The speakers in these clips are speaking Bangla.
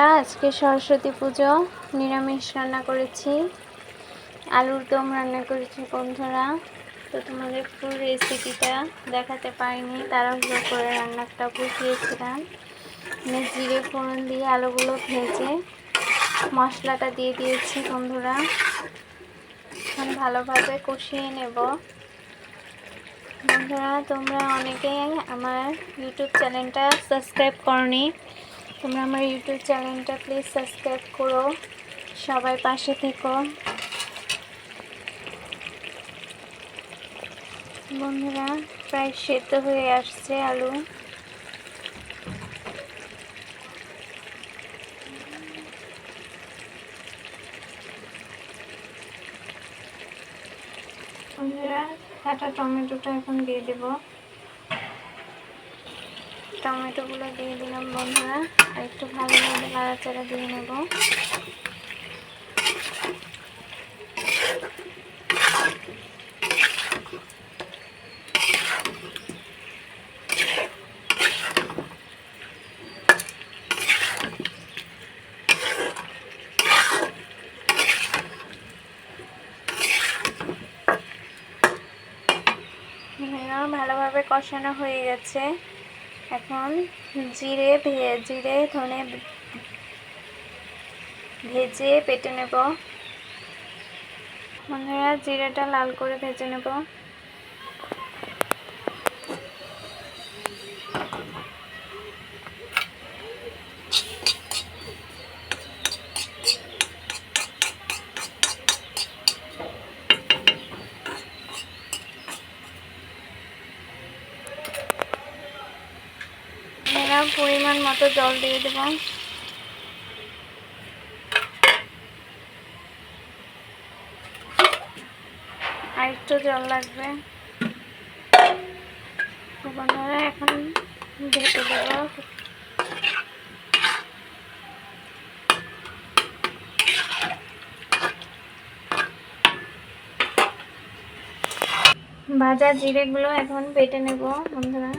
আজকে সরস্বতী পুজো, নিরামিষ রান্না করেছি, আলুর দম রান্না করেছি বন্ধুরা। তো তোমাদের ফুল রেসিপিটা দেখাতে পারিনি, তাড়াহুড়ো করে রান্নাটা বসিয়েছিলাম। জিরে ফোড়ন দিয়ে আলুগুলো ভেজে মশলাটা দিয়ে দিয়েছি বন্ধুরা। এখন ভালোভাবে কষিয়ে নেব বন্ধুরা। তোমরা অনেকেই আমার ইউটিউব চ্যানেলটা সাবস্ক্রাইব করনি, তোমরা আমার ইউটিউব চ্যানেলটা প্লিজ সাবস্ক্রাইব করো, সবাই পাশে থেকো বন্ধুরা। প্রায় সেদ্ধ হয়ে আসছে আলু। বন্ধুরা কাটা টমেটোটা এখন দিয়ে দেব, টমেটোগুলো দিয়ে দিলাম বন্ধুরা। আর একটু ভালোভাবে নাড়াচাড়া দিয়ে নেব। ভালোভাবে কষানো হয়ে গেছে। এখন জিরে ধনে ভেজে বেটে নেব বন্ধুরা। জিরেটা লাল করে ভেজে নেব। পরিমাণ মতো জল দিয়ে দেব। আর একটু জল লাগবে বন্ধুরা। এখন ঢেকে দেব। ভাজা জিরেগুলো এখন বেটে নেব বন্ধুরা।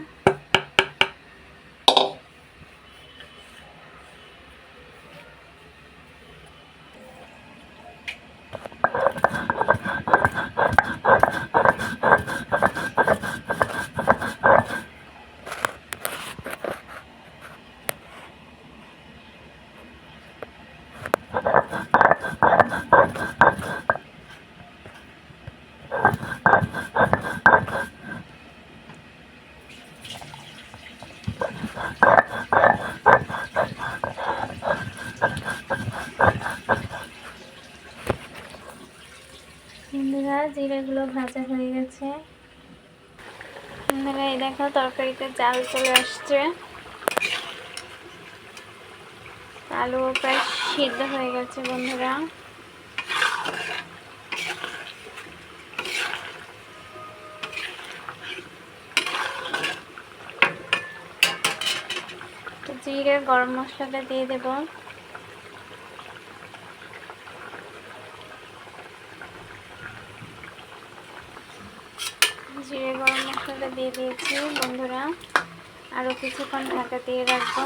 বন্ধুরা জিরেগুলো ভাজা হয়ে গেছে বন্ধুরা। এই দেখো তরকারিতে জাল চলে আসছে, আলু প্রায় সিদ্ধ হয়ে গেছে বন্ধুরা। জিরে গরম মশলাটা দিয়ে দেব। জিরে গরম মশলাটা দিয়ে দিয়েছি বন্ধুরা। আরও কিছুক্ষণ ঢাকা দিয়ে রাখবো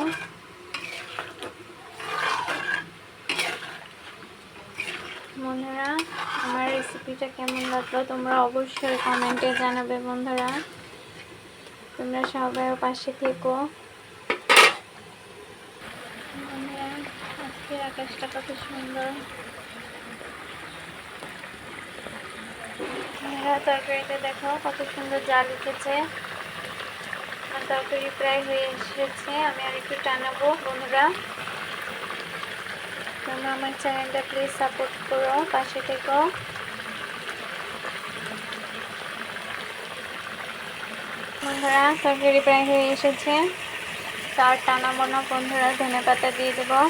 বন্ধুরা। আমার রেসিপিটা কেমন লাগলো তোমরা অবশ্যই কমেন্টে জানাবে বন্ধুরা। তোমরা সবাই পাশে থেকো বন্ধুরা। আজকে আকাশটা কত সুন্দর। তরকারিতে দেখো কত সুন্দর জাল উঠেছে। আমার তরকারি প্রায় হয়ে এসেছে, আমি আর একটু টানাবো বন্ধুরা। তোমরা আমার চ্যানেলটা প্লিজ সাপোর্ট করো, পাশে থেকো বন্ধুরা। তরকারি প্রায় হয়ে এসেছে, তার টানাবো না বন্ধুরা। ধনেপাতা দিয়ে দেবো।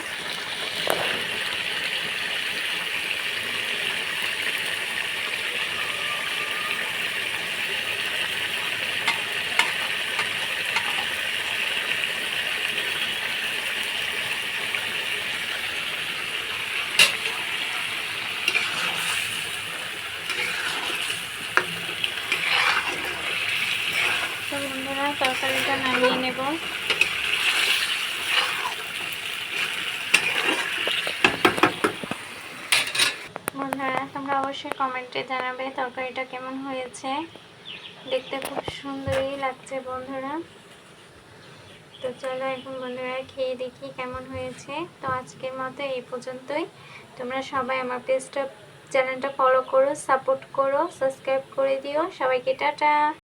বন্ধুরা তরকারিটা নামিয়ে নেব। অবশ্যই কমেন্টে জানাবে তরকারিটা কেমন হয়েছে। দেখতে খুব সুন্দরই লাগছে বন্ধুরা। তো চলো এখন বন্ধুরা খেয়ে দেখি কেমন হয়েছে। তো আজকের মতো এই পর্যন্তই। তোমরা সবাই আমার চ্যানেলটা ফলো করো, সাপোর্ট করো, সাবস্ক্রাইব করে দিও। সবাইকে টাটা।